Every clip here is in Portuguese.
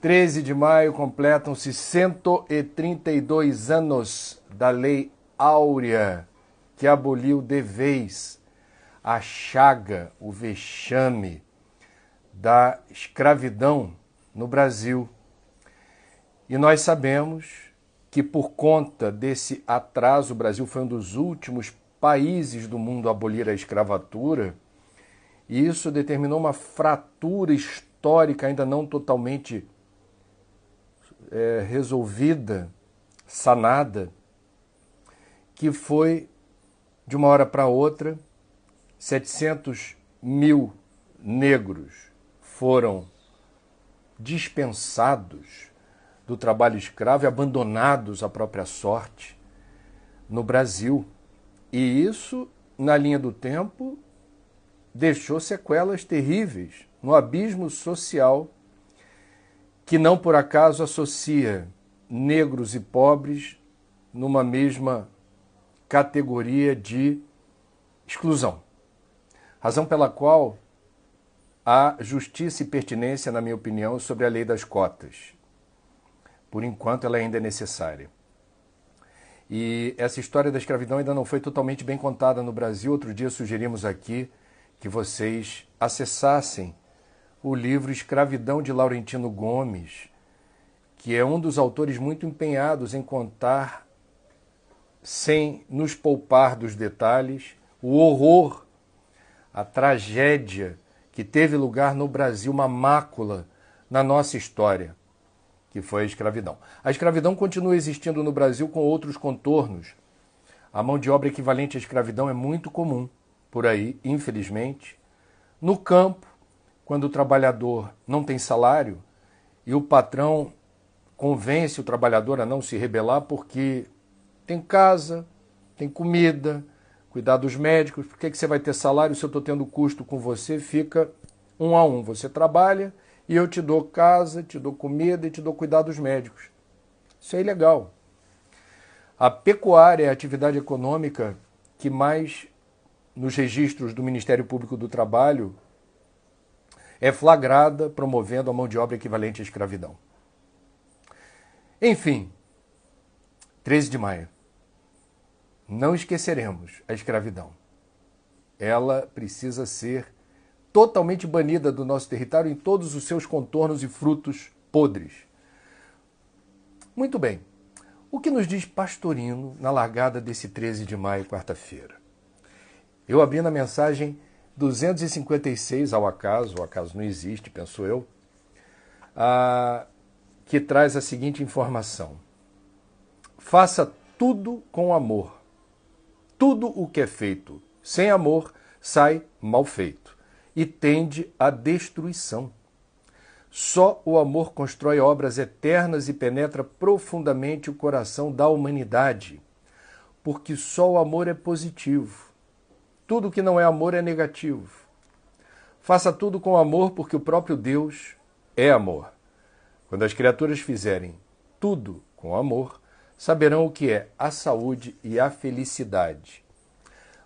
13 de maio completam-se 132 anos da Lei Áurea, que aboliu de vez a chaga, o vexame da escravidão no Brasil. E nós sabemos que por conta desse atraso, o Brasil foi um dos últimos países do mundo a abolir a escravatura, e isso determinou uma fratura histórica ainda não totalmente resolvida, sanada, que foi, de uma hora para outra, 700 mil negros foram dispensados do trabalho escravo e abandonados à própria sorte no Brasil. E isso, na linha do tempo, deixou sequelas terríveis no abismo social que não por acaso associa negros e pobres numa mesma categoria de exclusão. Razão pela qual há justiça e pertinência, na minha opinião, sobre a lei das cotas. Por enquanto, ela ainda é necessária. E essa história da escravidão ainda não foi totalmente bem contada no Brasil. Outro dia sugerimos aqui que vocês acessassem o livro Escravidão, de Laurentino Gomes, que é um dos autores muito empenhados em contar, sem nos poupar dos detalhes, o horror, a tragédia que teve lugar no Brasil, uma mácula na nossa história, que foi a escravidão. A escravidão continua existindo no Brasil com outros contornos. A mão de obra equivalente à escravidão é muito comum por aí, infelizmente. No campo, quando o trabalhador não tem salário e o patrão convence o trabalhador a não se rebelar porque tem casa, tem comida, cuidar dos médicos. Por que você vai ter salário se eu estou tendo custo com você? Fica 1 a 1. Você trabalha e eu te dou casa, te dou comida e te dou cuidar dos médicos. Isso é ilegal. A pecuária é a atividade econômica que mais, nos registros do Ministério Público do Trabalho, é flagrada promovendo a mão de obra equivalente à escravidão. Enfim, 13 de maio. Não esqueceremos a escravidão. Ela precisa ser totalmente banida do nosso território em todos os seus contornos e frutos podres. Muito bem. O que nos diz Pastorino na largada desse 13 de maio, quarta-feira? Eu abri na mensagem 256, ao acaso, o acaso não existe, penso eu, que traz a seguinte informação. Faça tudo com amor. Tudo o que é feito sem amor sai mal feito e tende à destruição. Só o amor constrói obras eternas e penetra profundamente o coração da humanidade, porque só o amor é positivo. Tudo que não é amor é negativo. Faça tudo com amor, porque o próprio Deus é amor. Quando as criaturas fizerem tudo com amor, saberão o que é a saúde e a felicidade.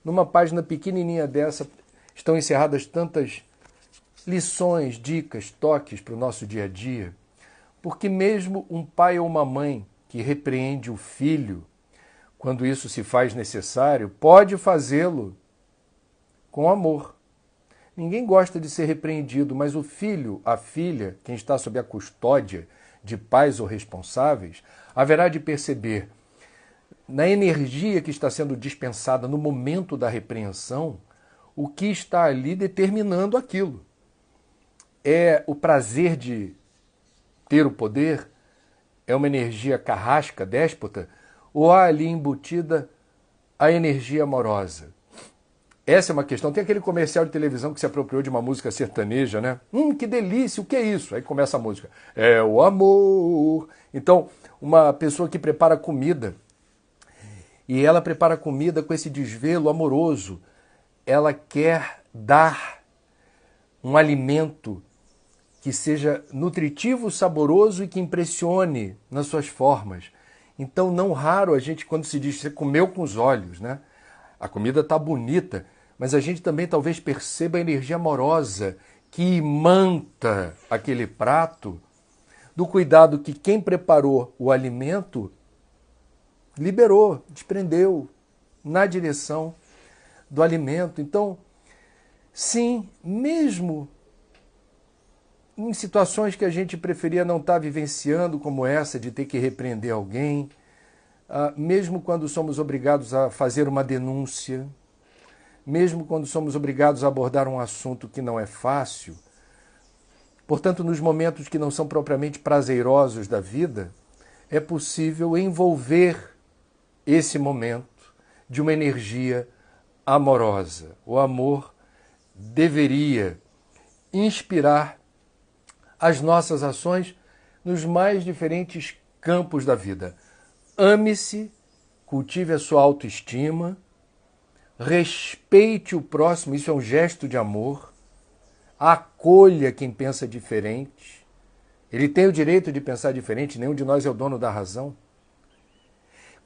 Numa página pequenininha dessa, estão encerradas tantas lições, dicas, toques para o nosso dia a dia, porque mesmo um pai ou uma mãe que repreende o filho, quando isso se faz necessário, pode fazê-lo com amor. Ninguém gosta de ser repreendido, mas o filho, a filha, quem está sob a custódia de pais ou responsáveis, haverá de perceber na energia que está sendo dispensada no momento da repreensão o que está ali determinando aquilo. É o prazer de ter o poder? É uma energia carrasca, déspota? Ou há ali embutida a energia amorosa? Essa é uma questão. Tem aquele comercial de televisão que se apropriou de uma música sertaneja, né? Que delícia, o que é isso? Aí começa a música. É o amor. Então, uma pessoa que prepara comida, e ela prepara comida com esse desvelo amoroso, ela quer dar um alimento que seja nutritivo, saboroso e que impressione nas suas formas. Então, não raro a gente, quando se diz, você comeu com os olhos, né? A comida está bonita, mas a gente também talvez perceba a energia amorosa que imanta aquele prato do cuidado que quem preparou o alimento liberou, desprendeu na direção do alimento. Então, sim, mesmo em situações que a gente preferia não estar vivenciando, como essa de ter que repreender alguém, mesmo quando somos obrigados a fazer uma denúncia, mesmo quando somos obrigados a abordar um assunto que não é fácil, portanto, nos momentos que não são propriamente prazerosos da vida, é possível envolver esse momento de uma energia amorosa. O amor deveria inspirar as nossas ações nos mais diferentes campos da vida. Ame-se, cultive a sua autoestima, respeite o próximo, isso é um gesto de amor, acolha quem pensa diferente. Ele tem o direito de pensar diferente, nenhum de nós é o dono da razão.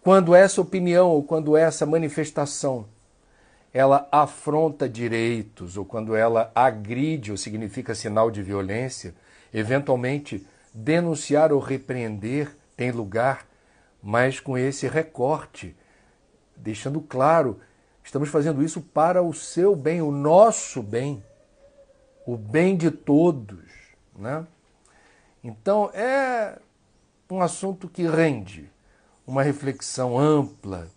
Quando essa opinião ou quando essa manifestação ela afronta direitos ou quando ela agride ou significa sinal de violência, eventualmente denunciar ou repreender tem lugar, mas com esse recorte, deixando claro, estamos fazendo isso para o seu bem, o nosso bem, o bem de todos, né? Então é um assunto que rende uma reflexão ampla,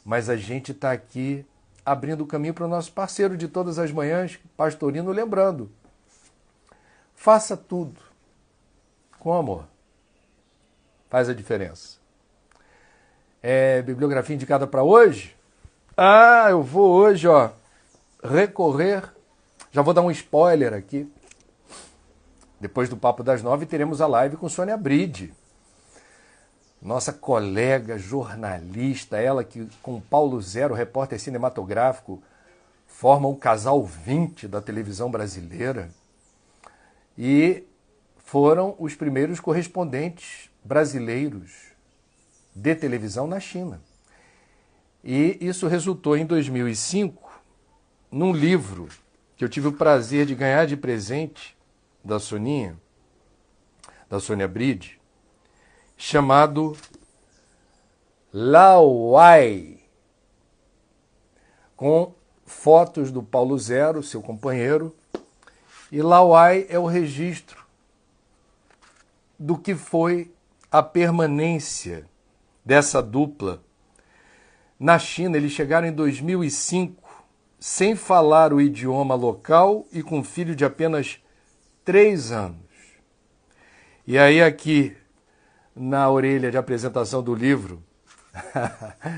mas a gente está aqui abrindo o caminho para o nosso parceiro de todas as manhãs, Pastorino, lembrando, faça tudo com amor. Faz a diferença. Bibliografia indicada para hoje? Eu vou hoje, recorrer, já vou dar um spoiler aqui, depois do Papo das 9 teremos a live com Sônia Bride, nossa colega jornalista, ela que com Paulo Zero, repórter cinematográfico, forma um casal 20 da televisão brasileira e foram os primeiros correspondentes brasileiros de televisão na China. E isso resultou em 2005 num livro que eu tive o prazer de ganhar de presente da Soninha, da Sônia Bride, chamado Lauai, com fotos do Paulo Zero, seu companheiro, e Lauai é o registro do que foi a permanência dessa dupla na China. Eles chegaram em 2005 sem falar o idioma local e com um filho de apenas 3 anos. E aí aqui, na orelha de apresentação do livro,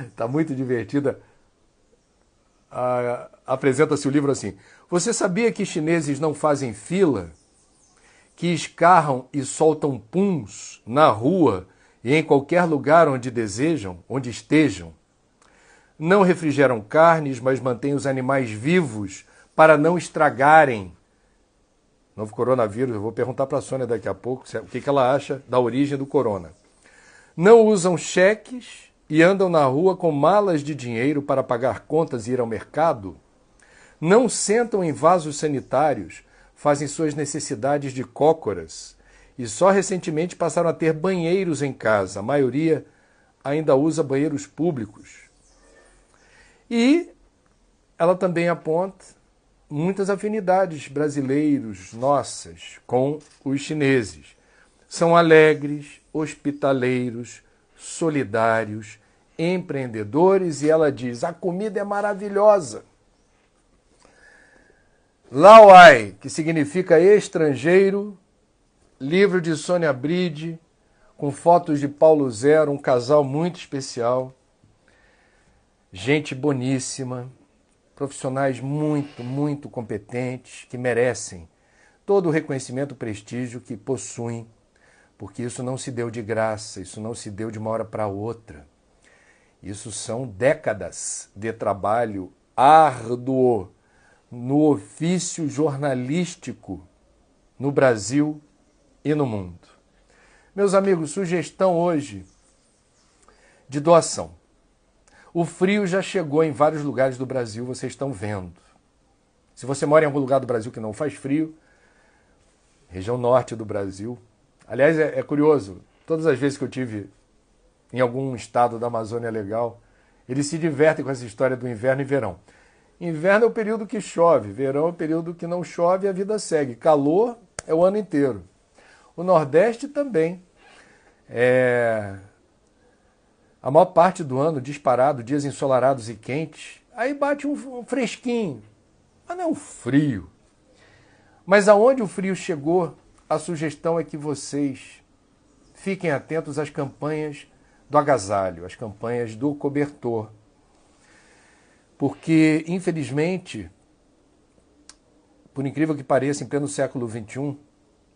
está muito divertida, apresenta-se o livro assim: você sabia que chineses não fazem fila? Que escarram e soltam puns na rua e em qualquer lugar onde desejam, onde estejam? Não refrigeram carnes, mas mantêm os animais vivos para não estragarem. Novo coronavírus, eu vou perguntar para a Sônia daqui a pouco o que ela acha da origem do corona. Não usam cheques e andam na rua com malas de dinheiro para pagar contas e ir ao mercado? Não sentam em vasos sanitários, fazem suas necessidades de cócoras e só recentemente passaram a ter banheiros em casa. A maioria ainda usa banheiros públicos. E ela também aponta muitas afinidades brasileiros nossas com os chineses. São alegres, hospitaleiros, solidários, empreendedores, e ela diz: a comida é maravilhosa. Lauai, que significa estrangeiro, livro de Sônia Bride, com fotos de Paulo Zero, um casal muito especial, gente boníssima, profissionais muito, muito competentes, que merecem todo o reconhecimento e prestígio que possuem, porque isso não se deu de graça, isso não se deu de uma hora para outra. Isso são décadas de trabalho árduo no ofício jornalístico no Brasil e no mundo. Meus amigos, sugestão hoje de doação. O frio já chegou em vários lugares do Brasil, vocês estão vendo. Se você mora em algum lugar do Brasil que não faz frio, região norte do Brasil, Aliás, é curioso, todas as vezes que eu tive em algum estado da Amazônia legal, eles se divertem com essa história do inverno e verão. Inverno é o período que chove, verão é o período que não chove e a vida segue. Calor é o ano inteiro. O Nordeste também. A maior parte do ano disparado, dias ensolarados e quentes, aí bate um fresquinho, mas não é um frio. Mas aonde o frio chegou, a sugestão é que vocês fiquem atentos às campanhas do agasalho, às campanhas do cobertor. Porque, infelizmente, por incrível que pareça, em pleno século XXI,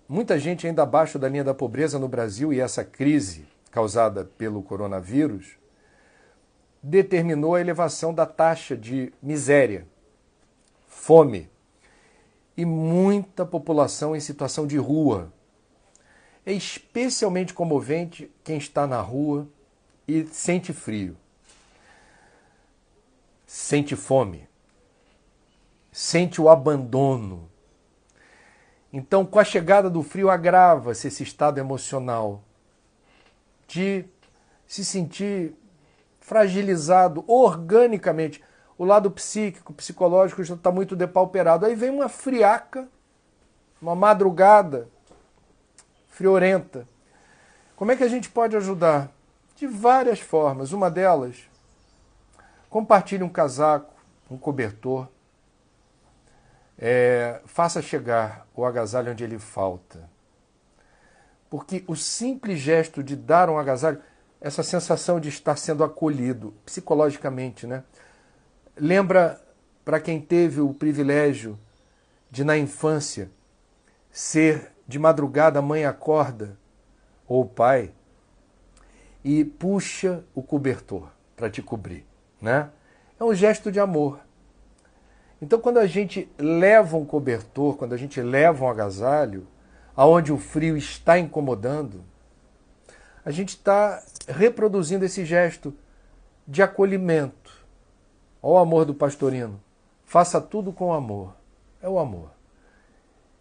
muita gente ainda abaixo da linha da pobreza no Brasil, e essa crise causada pelo coronavírus determinou a elevação da taxa de miséria, fome e muita população em situação de rua. É especialmente comovente quem está na rua e sente frio, sente fome, sente o abandono. Então, com a chegada do frio, agrava-se esse estado emocional de se sentir fragilizado organicamente. O lado psíquico, psicológico já está muito depauperado. Aí vem uma friaca, uma madrugada friorenta. Como é que a gente pode ajudar? De várias formas. Uma delas, compartilhe um casaco, um cobertor. Faça chegar o agasalho onde ele falta. Porque o simples gesto de dar um agasalho, essa sensação de estar sendo acolhido psicologicamente, né? Lembra, para quem teve o privilégio de, na infância, ser de madrugada, a mãe acorda, ou o pai, e puxa o cobertor para te cobrir, né? É um gesto de amor. Então, quando a gente leva um cobertor, quando a gente leva um agasalho, aonde o frio está incomodando, a gente está reproduzindo esse gesto de acolhimento. Olha o amor do pastorino. Faça tudo com amor. É o amor.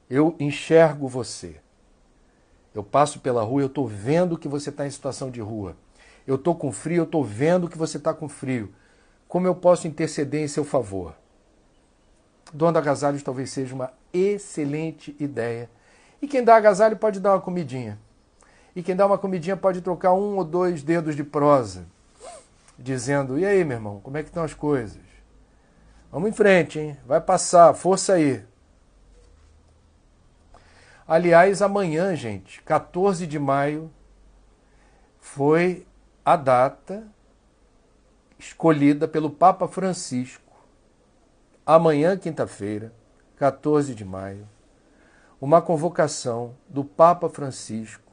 Eu enxergo você. Eu passo pela rua, eu estou vendo que você está em situação de rua. Eu estou com frio, eu estou vendo que você está com frio. Como eu posso interceder em seu favor? Doando agasalhos talvez seja uma excelente ideia. E quem dá agasalho pode dar uma comidinha. E quem dá uma comidinha pode trocar 1 ou 2 dedos de prosa, dizendo, e aí, meu irmão, como é que estão as coisas? Vamos em frente, hein? Vai passar, força aí. Aliás, amanhã, gente, 14 de maio, foi a data escolhida pelo Papa Francisco. Amanhã, quinta-feira, 14 de maio, uma convocação do Papa Francisco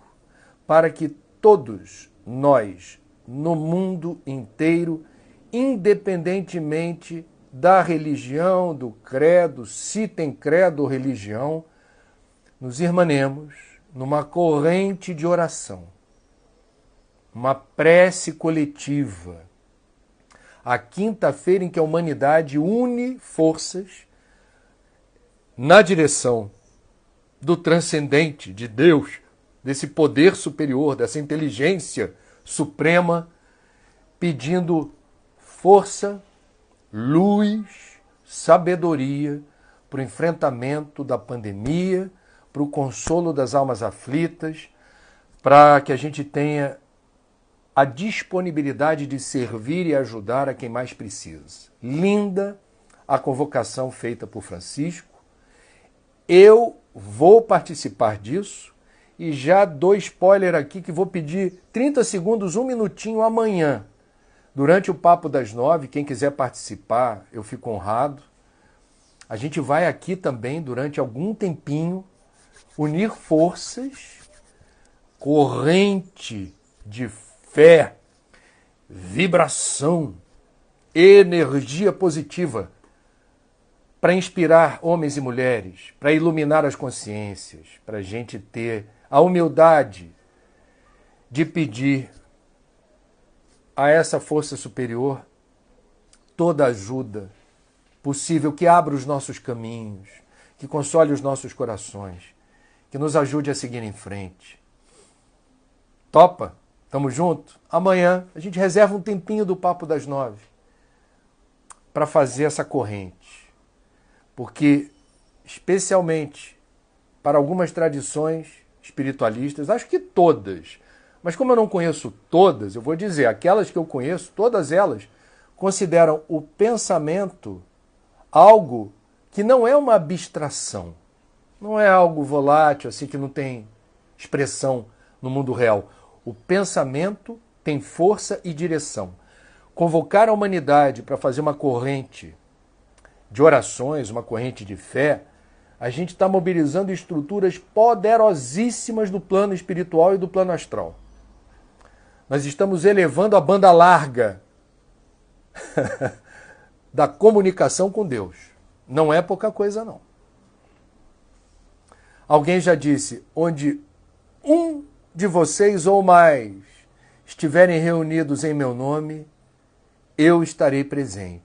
para que todos nós, no mundo inteiro, independentemente da religião, do credo, se tem credo ou religião, nos irmanemos numa corrente de oração, uma prece coletiva. A quinta-feira em que a humanidade une forças na direção do transcendente, de Deus, desse poder superior, dessa inteligência suprema, pedindo força, luz, sabedoria para o enfrentamento da pandemia, para o consolo das almas aflitas, para que a gente tenha a disponibilidade de servir e ajudar a quem mais precisa. Linda a convocação feita por Francisco. Eu vou participar disso e já dou spoiler aqui que vou pedir 30 segundos, 1 minutinho amanhã, durante o Papo das 9. Quem quiser participar, eu fico honrado. A gente vai aqui também, durante algum tempinho, unir forças, corrente de fé, vibração, energia positiva, para inspirar homens e mulheres, para iluminar as consciências, para a gente ter a humildade de pedir a essa força superior toda ajuda possível, que abra os nossos caminhos, que console os nossos corações, que nos ajude a seguir em frente. Topa? Tamo junto? Amanhã a gente reserva um tempinho do Papo das 9 para fazer essa corrente. Porque, especialmente para algumas tradições espiritualistas, acho que todas, mas como eu não conheço todas, eu vou dizer, aquelas que eu conheço, todas elas consideram o pensamento algo que não é uma abstração, não é algo volátil, assim, que não tem expressão no mundo real. O pensamento tem força e direção. Convocar a humanidade para fazer uma corrente de orações, uma corrente de fé, a gente está mobilizando estruturas poderosíssimas do plano espiritual e do plano astral. Nós estamos elevando a banda larga da comunicação com Deus. Não é pouca coisa, não. Alguém já disse, onde um de vocês ou mais estiverem reunidos em meu nome, eu estarei presente.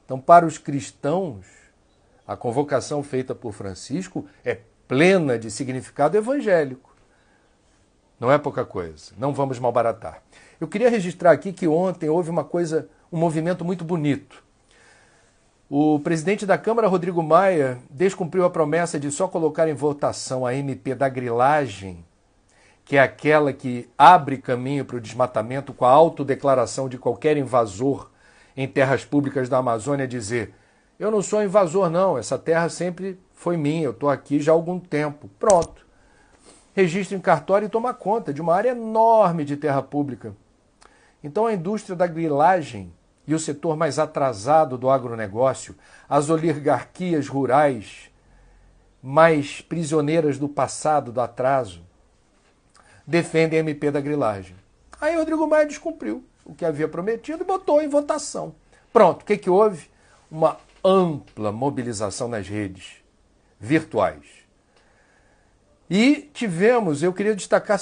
Então, para os cristãos, a convocação feita por Francisco é plena de significado evangélico. Não é pouca coisa. Não vamos malbaratar. Eu queria registrar aqui que ontem houve um movimento muito bonito. O presidente da Câmara, Rodrigo Maia, descumpriu a promessa de só colocar em votação a MP da grilagem, que é aquela que abre caminho para o desmatamento com a autodeclaração de qualquer invasor em terras públicas da Amazônia, dizer: eu não sou invasor não, essa terra sempre foi minha, eu estou aqui já há algum tempo. Pronto. Registra em cartório e toma conta de uma área enorme de terra pública. Então a indústria da grilagem e o setor mais atrasado do agronegócio, as oligarquias rurais mais prisioneiras do passado, do atraso, defendem a MP da grilagem. Aí Rodrigo Maia descumpriu o que havia prometido e botou em votação. Pronto, o que houve? Uma ampla mobilização nas redes virtuais. E tivemos, eu queria destacar,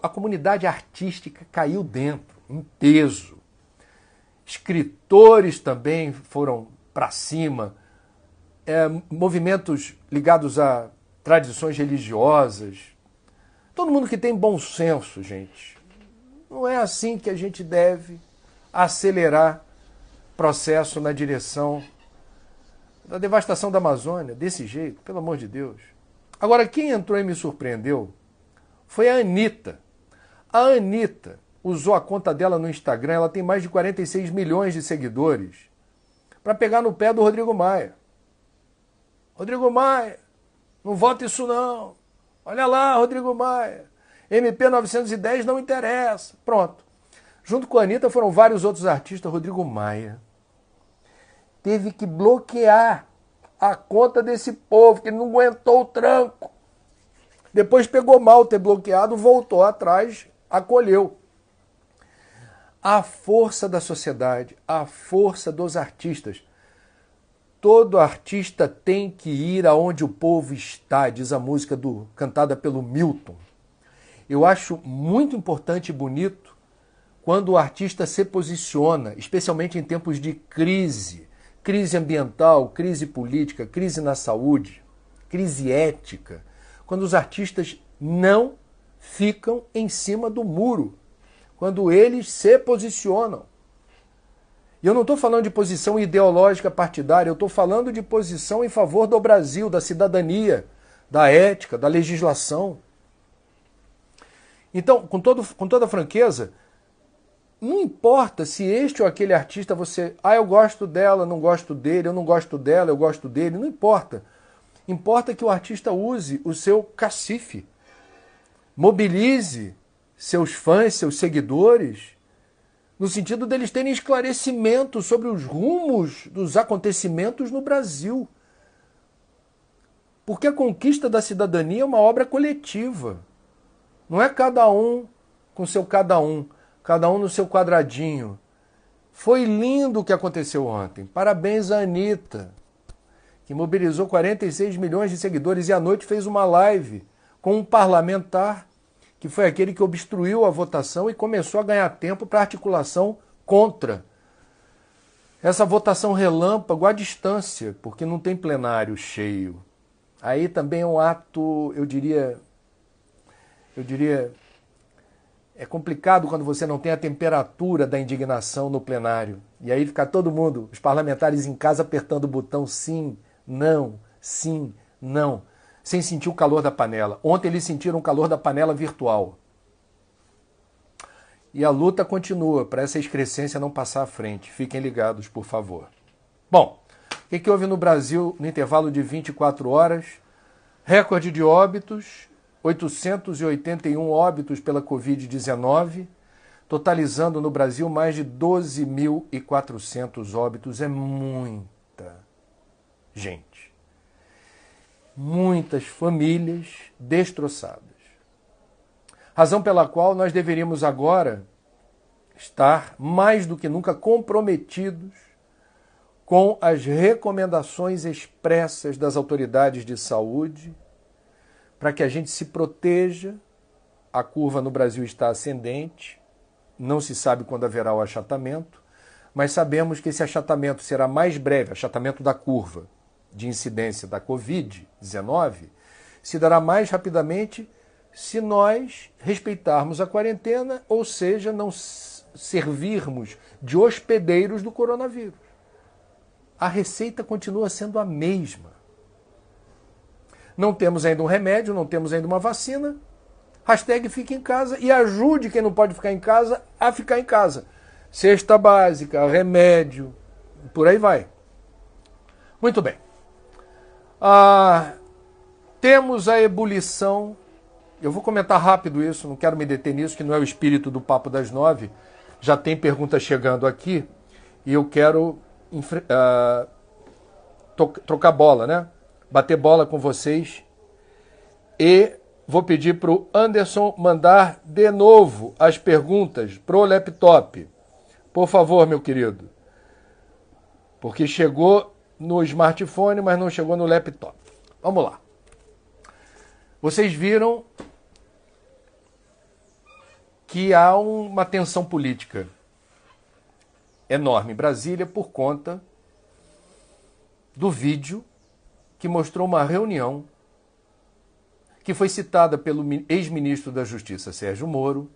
a comunidade artística caiu dentro, em peso. Escritores também foram para cima, movimentos ligados a tradições religiosas. Todo mundo que tem bom senso, gente. Não é assim que a gente deve acelerar processo na direção da devastação da Amazônia, desse jeito, pelo amor de Deus. Agora, quem entrou e me surpreendeu foi a Anitta. A Anitta usou a conta dela no Instagram, ela tem mais de 46 milhões de seguidores, para pegar no pé do Rodrigo Maia. Rodrigo Maia, não vota isso não. Olha lá, Rodrigo Maia, MP 910 não interessa. Pronto. Junto com a Anitta foram vários outros artistas. Rodrigo Maia teve que bloquear a conta desse povo, que não aguentou o tranco. Depois pegou mal ter bloqueado, voltou atrás, acolheu. A força da sociedade, a força dos artistas. Todo artista tem que ir aonde o povo está, diz a música cantada pelo Milton. Eu acho muito importante e bonito quando o artista se posiciona, especialmente em tempos de crise ambiental, crise política, crise na saúde, crise ética, quando os artistas não ficam em cima do muro, quando eles se posicionam. E eu não estou falando de posição ideológica partidária, eu estou falando de posição em favor do Brasil, da cidadania, da ética, da legislação. Então, com toda franqueza, não importa se este ou aquele artista eu gosto dela, não gosto dele, eu não gosto dela, eu gosto dele, não importa. Importa que o artista use o seu cacife, mobilize seus fãs, seus seguidores, no sentido deles terem esclarecimento sobre os rumos dos acontecimentos no Brasil. Porque a conquista da cidadania é uma obra coletiva. Não é cada um com seu cada um no seu quadradinho. Foi lindo o que aconteceu ontem. Parabéns à Anitta, que mobilizou 46 milhões de seguidores e à noite fez uma live com um parlamentar que foi aquele que obstruiu a votação e começou a ganhar tempo para articulação contra essa votação relâmpago à distância, porque não tem plenário cheio. Aí também é um ato, eu diria É complicado quando você não tem a temperatura da indignação no plenário. E aí fica todo mundo, os parlamentares em casa apertando o botão sim, não, sem sentir o calor da panela. Ontem eles sentiram o calor da panela virtual. E a luta continua para essa excrescência não passar à frente. Fiquem ligados, por favor. Bom, o que houve no Brasil no intervalo de 24 horas? Recorde de óbitos, 881 óbitos pela Covid-19, totalizando no Brasil mais de 12.400 óbitos. É muita gente. Muitas famílias destroçadas. Razão pela qual nós deveríamos agora estar mais do que nunca comprometidos com as recomendações expressas das autoridades de saúde para que a gente se proteja. A curva no Brasil está ascendente, não se sabe quando haverá o achatamento, mas sabemos que esse achatamento será mais breve, achatamento da curva de incidência da Covid-19, se dará mais rapidamente se nós respeitarmos a quarentena, ou seja, não servirmos de hospedeiros do coronavírus. A receita continua sendo a mesma. Não temos ainda um remédio, não temos ainda uma vacina. Hashtag fique em casa e ajude quem não pode ficar em casa a ficar em casa. Cesta básica, remédio, por aí vai. Muito bem. Temos a ebulição. Eu vou comentar rápido isso, não quero me deter nisso, que não é o espírito do Papo das 9. Já tem perguntas chegando aqui e eu quero trocar bola, né? Bater bola com vocês. E vou pedir para o Anderson mandar de novo as perguntas pro laptop. Por favor, meu querido. Porque chegou no smartphone, mas não chegou no laptop. Vamos lá. Vocês viram que há uma tensão política enorme em Brasília por conta do vídeo que mostrou uma reunião que foi citada pelo ex-ministro da Justiça, Sérgio Moro,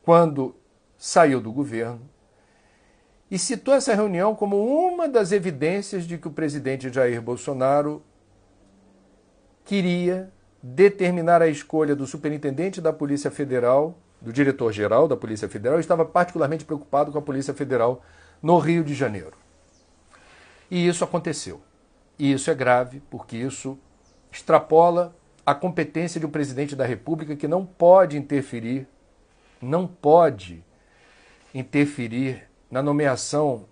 quando saiu do governo, e citou essa reunião como uma das evidências de que o presidente Jair Bolsonaro queria determinar a escolha do superintendente da Polícia Federal, do diretor-geral da Polícia Federal, e estava particularmente preocupado com a Polícia Federal no Rio de Janeiro. E isso aconteceu. E isso é grave, porque isso extrapola a competência de um presidente da República que não pode interferir na nomeação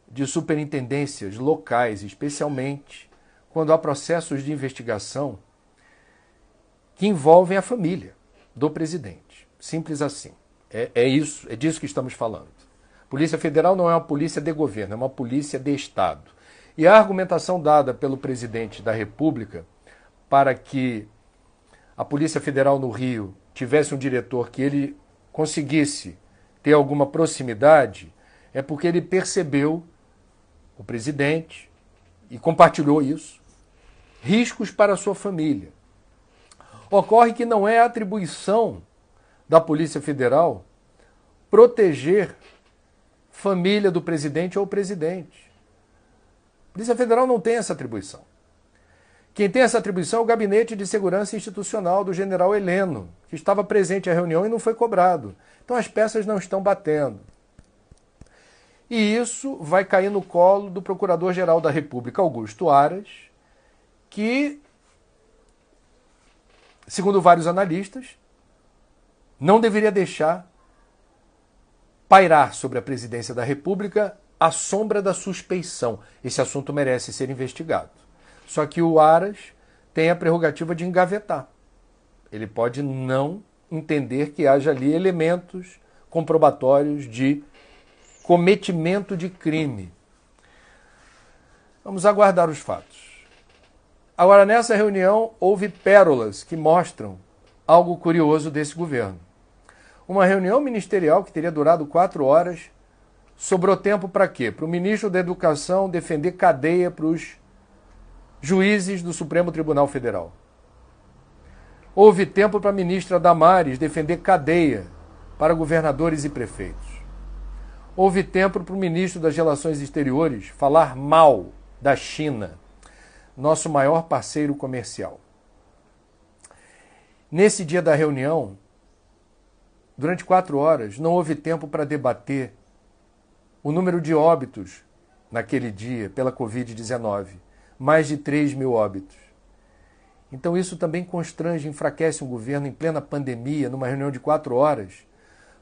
de superintendências locais, especialmente quando há processos de investigação que envolvem a família do presidente. Simples assim. É disso que estamos falando. Polícia Federal não é uma polícia de governo, é uma polícia de Estado. E a argumentação dada pelo presidente da República para que a Polícia Federal no Rio tivesse um diretor que ele conseguisse ter alguma proximidade é porque ele percebeu, o presidente, e compartilhou isso, riscos para a sua família. Ocorre que não é atribuição da Polícia Federal proteger família do presidente ou presidente. A Polícia Federal não tem essa atribuição. Quem tem essa atribuição é o Gabinete de Segurança Institucional do general Heleno, que estava presente à reunião e não foi cobrado. Então as peças não estão batendo. E isso vai cair no colo do Procurador-Geral da República, Augusto Aras, que, segundo vários analistas, não deveria deixar pairar sobre a presidência da República a sombra da suspeição. Esse assunto merece ser investigado. Só que o Aras tem a prerrogativa de engavetar. Ele pode não entender que haja ali elementos comprobatórios de cometimento de crime. Vamos aguardar os fatos. Agora, nessa reunião, houve pérolas que mostram algo curioso desse governo. Uma reunião ministerial que teria durado 4 horas, sobrou tempo para quê? Para o ministro da Educação defender cadeia para os juízes do Supremo Tribunal Federal. Houve tempo para a ministra Damares defender cadeia para governadores e prefeitos. Houve tempo para o ministro das Relações Exteriores falar mal da China, nosso maior parceiro comercial. Nesse dia da reunião, durante 4 horas, não houve tempo para debater o número de óbitos naquele dia pela Covid-19. Mais de 3 mil óbitos. Então isso também constrange, enfraquece um governo em plena pandemia, numa reunião de 4 horas.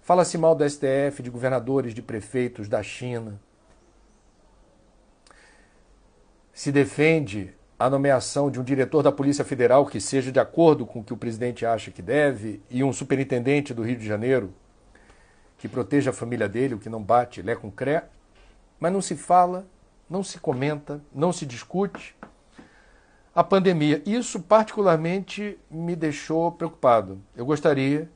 Fala-se mal do STF, de governadores, de prefeitos, da China. Se defende a nomeação de um diretor da Polícia Federal que seja de acordo com o que o presidente acha que deve e um superintendente do Rio de Janeiro que proteja a família dele, o que não bate, lé com cré. Mas não se fala, não se comenta, não se discute a pandemia. Isso particularmente me deixou preocupado. Eu gostaria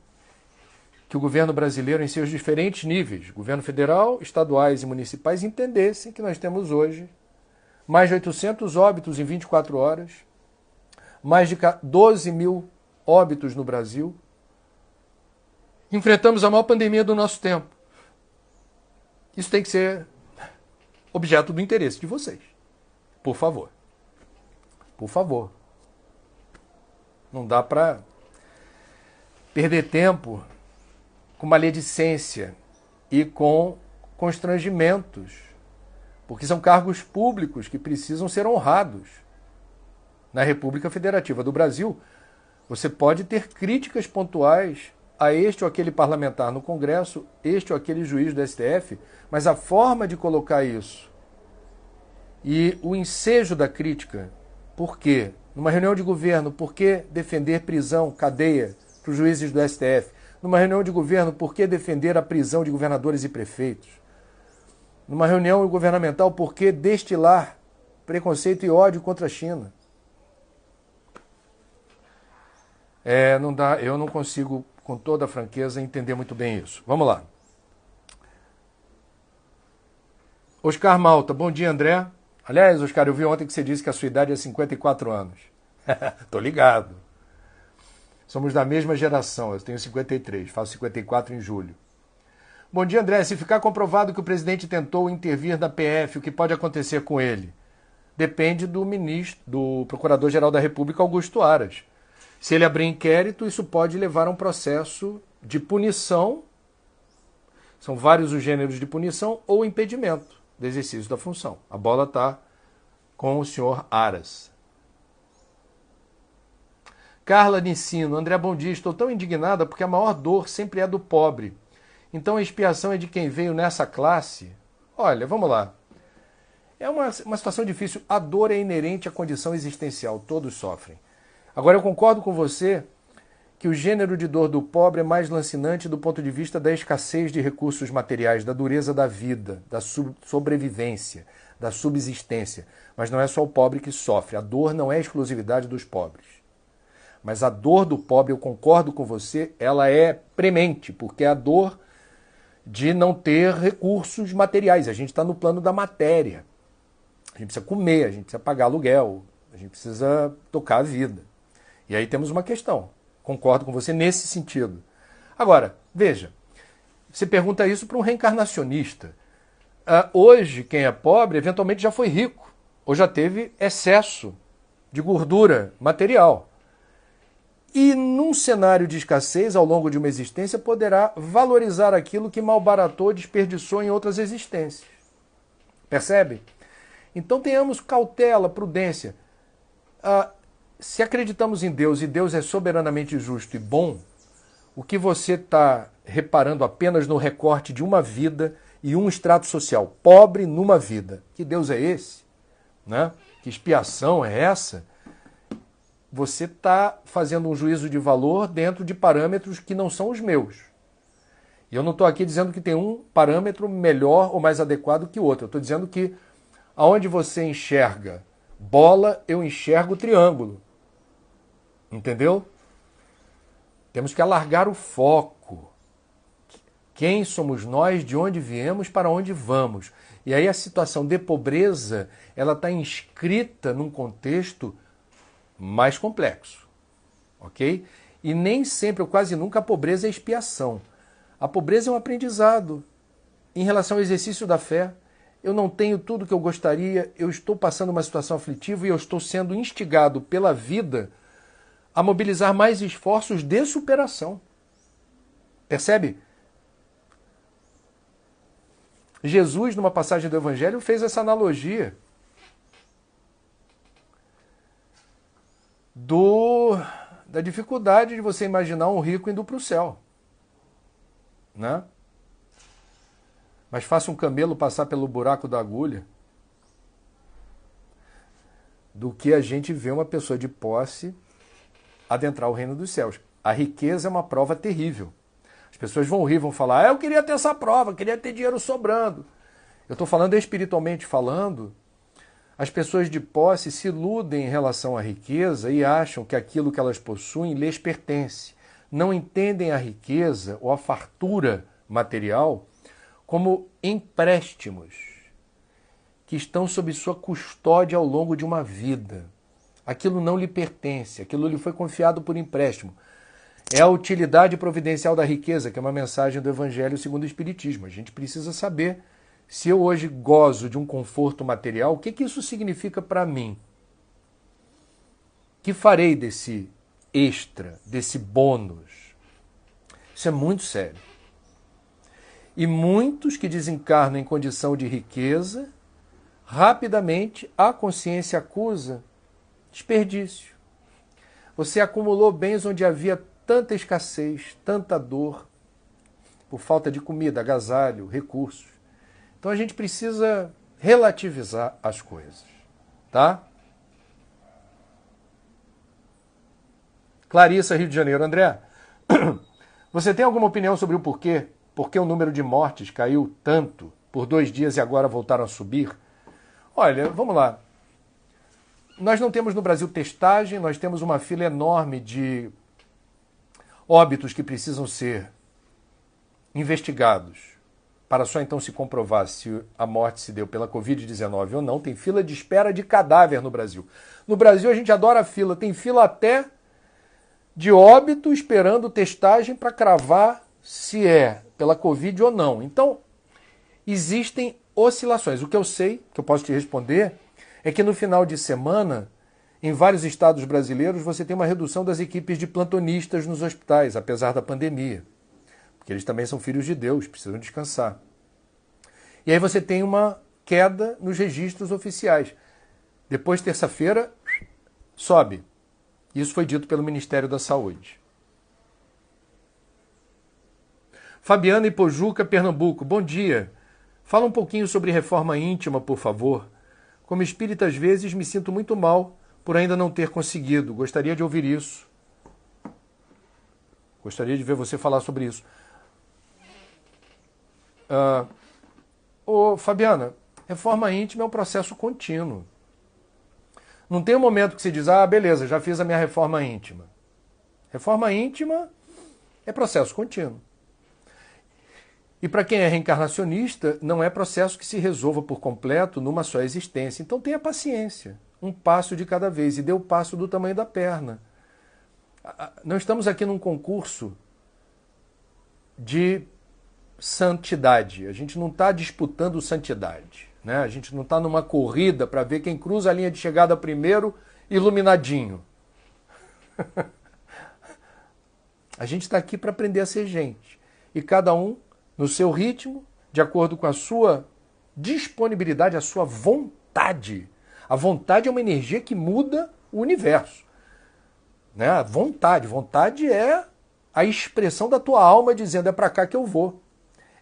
que o governo brasileiro, em seus diferentes níveis, governo federal, estaduais e municipais, entendessem que nós temos hoje mais de 800 óbitos em 24 horas, mais de 12 mil óbitos no Brasil. Enfrentamos a maior pandemia do nosso tempo. Isso tem que ser objeto do interesse de vocês. Por favor. Por favor. Não dá para perder tempo com maledicência e com constrangimentos, porque são cargos públicos que precisam ser honrados. Na República Federativa do Brasil, você pode ter críticas pontuais a este ou aquele parlamentar no Congresso, este ou aquele juiz do STF, mas a forma de colocar isso e o ensejo da crítica, por quê? Numa reunião de governo, por que defender prisão, cadeia para os juízes do STF? Numa reunião de governo, por que defender a prisão de governadores e prefeitos? Numa reunião governamental, por que destilar preconceito e ódio contra a China? Não dá, eu não consigo, com toda a franqueza, entender muito bem isso. Vamos lá. Oscar Malta, bom dia, André. Aliás, Oscar, eu vi ontem que você disse que a sua idade é 54 anos. Tô ligado. Somos da mesma geração, eu tenho 53, faço 54 em julho. Bom dia, André. Se ficar comprovado que o presidente tentou intervir na PF, o que pode acontecer com ele? Depende do Procurador-Geral da República, Augusto Aras. Se ele abrir inquérito, isso pode levar a um processo de punição, são vários os gêneros de punição, ou impedimento do exercício da função. A bola está com o senhor Aras. Carla Nicino, André, bom dia. Estou tão indignada porque a maior dor sempre é do pobre. Então a expiação é de quem veio nessa classe? Olha, vamos lá. É uma situação difícil. A dor é inerente à condição existencial. Todos sofrem. Agora, eu concordo com você que o gênero de dor do pobre é mais lancinante do ponto de vista da escassez de recursos materiais, da dureza da vida, da sobrevivência, da subsistência. Mas não é só o pobre que sofre. A dor não é exclusividade dos pobres. Mas a dor do pobre, eu concordo com você, ela é premente, porque é a dor de não ter recursos materiais. A gente está no plano da matéria. A gente precisa comer, a gente precisa pagar aluguel, a gente precisa tocar a vida. E aí temos uma questão. Concordo com você nesse sentido. Agora, veja, você pergunta isso para um reencarnacionista. Hoje, quem é pobre, eventualmente já foi rico, ou já teve excesso de gordura material. E num cenário de escassez, ao longo de uma existência, poderá valorizar aquilo que malbaratou, desperdiçou em outras existências. Percebe? Então tenhamos cautela, prudência. Se acreditamos em Deus e Deus é soberanamente justo e bom, o que você está reparando apenas no recorte de uma vida e um extrato social pobre numa vida. Que Deus é esse? Né? Que expiação é essa? Você está fazendo um juízo de valor dentro de parâmetros que não são os meus. E eu não estou aqui dizendo que tem um parâmetro melhor ou mais adequado que o outro. Eu estou dizendo que aonde você enxerga bola, eu enxergo triângulo. Entendeu? Temos que alargar o foco. Quem somos nós, de onde viemos, para onde vamos. E aí a situação de pobreza, ela está inscrita num contexto mais complexo, ok? E nem sempre, ou quase nunca, a pobreza é expiação. A pobreza é um aprendizado em relação ao exercício da fé. Eu não tenho tudo o que eu gostaria, eu estou passando uma situação aflitiva e eu estou sendo instigado pela vida a mobilizar mais esforços de superação. Percebe? Jesus, numa passagem do Evangelho, fez essa analogia da dificuldade de você imaginar um rico indo para o céu, né? Mas faça um camelo passar pelo buraco da agulha do que a gente vê uma pessoa de posse adentrar o reino dos céus. A riqueza é uma prova terrível. As pessoas vão rir, vão falar, eu queria ter essa prova, queria ter dinheiro sobrando. Eu estou falando espiritualmente falando, as pessoas de posse se iludem em relação à riqueza e acham que aquilo que elas possuem lhes pertence. Não entendem a riqueza ou a fartura material como empréstimos que estão sob sua custódia ao longo de uma vida. Aquilo não lhe pertence, aquilo lhe foi confiado por empréstimo. É a utilidade providencial da riqueza, que é uma mensagem do Evangelho segundo o Espiritismo. A gente precisa saber, se eu hoje gozo de um conforto material, o que isso significa para mim? O que farei desse extra, desse bônus? Isso é muito sério. E muitos que desencarnam em condição de riqueza, rapidamente a consciência acusa desperdício. Você acumulou bens onde havia tanta escassez, tanta dor, por falta de comida, agasalho, recursos. Então a gente precisa relativizar as coisas, tá? Clarissa, Rio de Janeiro. André, você tem alguma opinião sobre o porquê? Por que o número de mortes caiu tanto por 2 dias e agora voltaram a subir? Olha, vamos lá. Nós não temos no Brasil testagem, nós temos uma fila enorme de óbitos que precisam ser investigados para só então se comprovar se a morte se deu pela Covid-19 ou não. Tem fila de espera de cadáver no Brasil. No Brasil a gente adora a fila, tem fila até de óbito esperando testagem para cravar se é pela Covid ou não. Então, existem oscilações. O que eu sei, que eu posso te responder, é que no final de semana, em vários estados brasileiros, você tem uma redução das equipes de plantonistas nos hospitais, apesar da pandemia. Porque eles também são filhos de Deus, precisam descansar. E aí você tem uma queda nos registros oficiais. Depois, terça-feira, sobe. Isso foi dito pelo Ministério da Saúde. Fabiana Ipojuca, Pernambuco. Bom dia. Fala um pouquinho sobre reforma íntima, por favor. Como espírita, às vezes, me sinto muito mal por ainda não ter conseguido. Gostaria de ouvir isso. Gostaria de ver você falar sobre isso. Fabiana, reforma íntima é um processo contínuo. Não tem um momento que você diz, beleza, já fiz a minha reforma íntima. Reforma íntima é processo contínuo. E para quem é reencarnacionista, não é processo que se resolva por completo numa só existência. Então tenha paciência, um passo de cada vez, e dê o passo do tamanho da perna. Não estamos aqui num concurso de santidade. A gente não está disputando santidade, né? A gente não está numa corrida para ver quem cruza a linha de chegada primeiro, iluminadinho. A gente está aqui para aprender a ser gente. E cada um no seu ritmo, de acordo com a sua disponibilidade, a sua vontade. A vontade é uma energia que muda o universo. Né? A vontade. Vontade é a expressão da tua alma dizendo, é para cá que eu vou.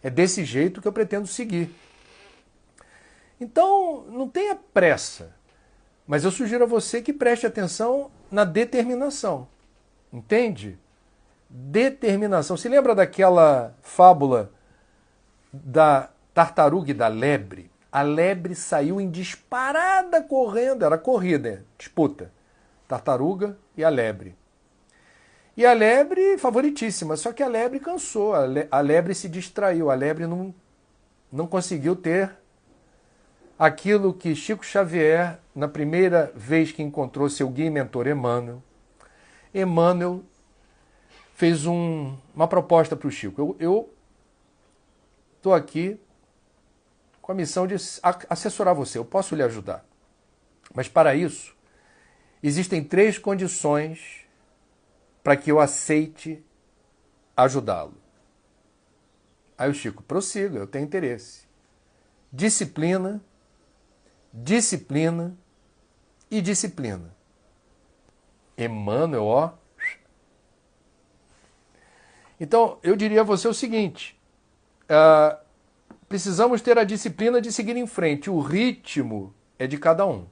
É desse jeito que eu pretendo seguir. Então, não tenha pressa. Mas eu sugiro a você que preste atenção na determinação. Entende? Determinação. Se lembra daquela fábula da tartaruga e da lebre? A lebre saiu em disparada correndo. Era corrida, disputa. Tartaruga e a lebre. E a lebre favoritíssima, só que a lebre cansou, a lebre se distraiu, a lebre não conseguiu ter aquilo que Chico Xavier, na primeira vez que encontrou seu guia e mentor Emmanuel fez uma proposta para o Chico. Eu estou aqui com a missão de assessorar você, eu posso lhe ajudar. Mas para isso, existem 3 condições para que eu aceite ajudá-lo. Aí o Chico, prossiga, eu tenho interesse. Disciplina, disciplina e disciplina. Emmanuel, ó. Então, eu diria a você o seguinte, precisamos ter a disciplina de seguir em frente. O ritmo é de cada um.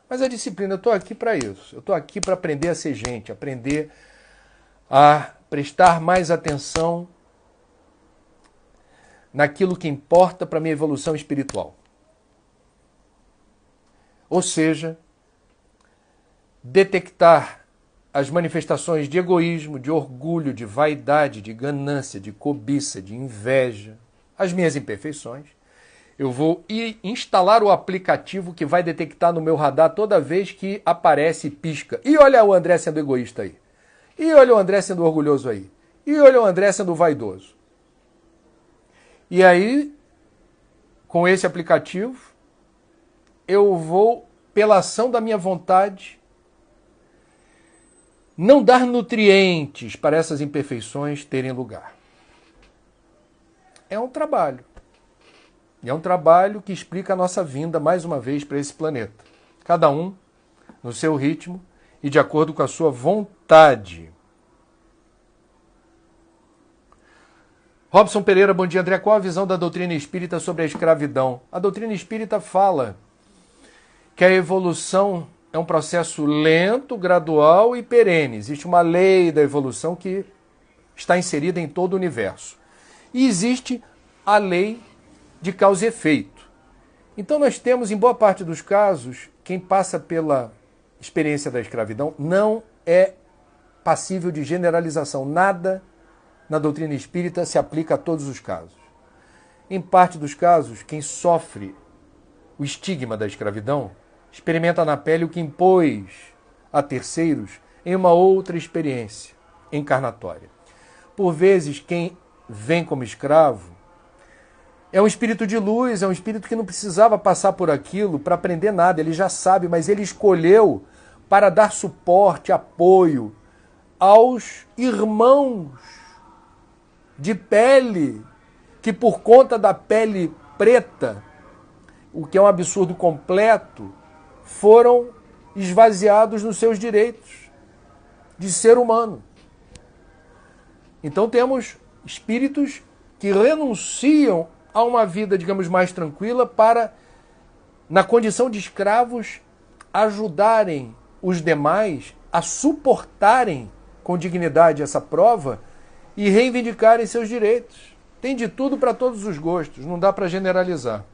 Mas a disciplina, eu estou aqui para isso. Eu estou aqui para aprender a ser gente, aprender a prestar mais atenção naquilo que importa para a minha evolução espiritual. Ou seja, detectar as manifestações de egoísmo, de orgulho, de vaidade, de ganância, de cobiça, de inveja, as minhas imperfeições. Eu vou instalar o aplicativo que vai detectar no meu radar toda vez que aparece e pisca. E olha o André sendo egoísta aí. E olha o André sendo orgulhoso aí. E olha o André sendo vaidoso. E aí, com esse aplicativo, eu vou, pela ação da minha vontade, não dar nutrientes para essas imperfeições terem lugar. É um trabalho. E é um trabalho que explica a nossa vinda, mais uma vez, para esse planeta. Cada um no seu ritmo e de acordo com a sua vontade. Robson Pereira, bom dia, André. Qual a visão da doutrina espírita sobre a escravidão? A doutrina espírita fala que a evolução é um processo lento, gradual e perene. Existe uma lei da evolução que está inserida em todo o universo. E existe a lei de causa e efeito. Então nós temos, em boa parte dos casos, quem passa pela experiência da escravidão não é passível de generalização. Nada na doutrina espírita se aplica a todos os casos. Em parte dos casos, quem sofre o estigma da escravidão experimenta na pele o que impôs a terceiros em uma outra experiência encarnatória. Por vezes, quem vem como escravo é um espírito de luz, é um espírito que não precisava passar por aquilo para aprender nada, ele já sabe, mas ele escolheu para dar suporte, apoio aos irmãos de pele, que por conta da pele preta, o que é um absurdo completo, foram esvaziados nos seus direitos de ser humano. Então temos espíritos que renunciam a uma vida, digamos, mais tranquila para, na condição de escravos, ajudarem os demais a suportarem com dignidade essa prova e reivindicarem seus direitos. Tem de tudo para todos os gostos, não dá para generalizar.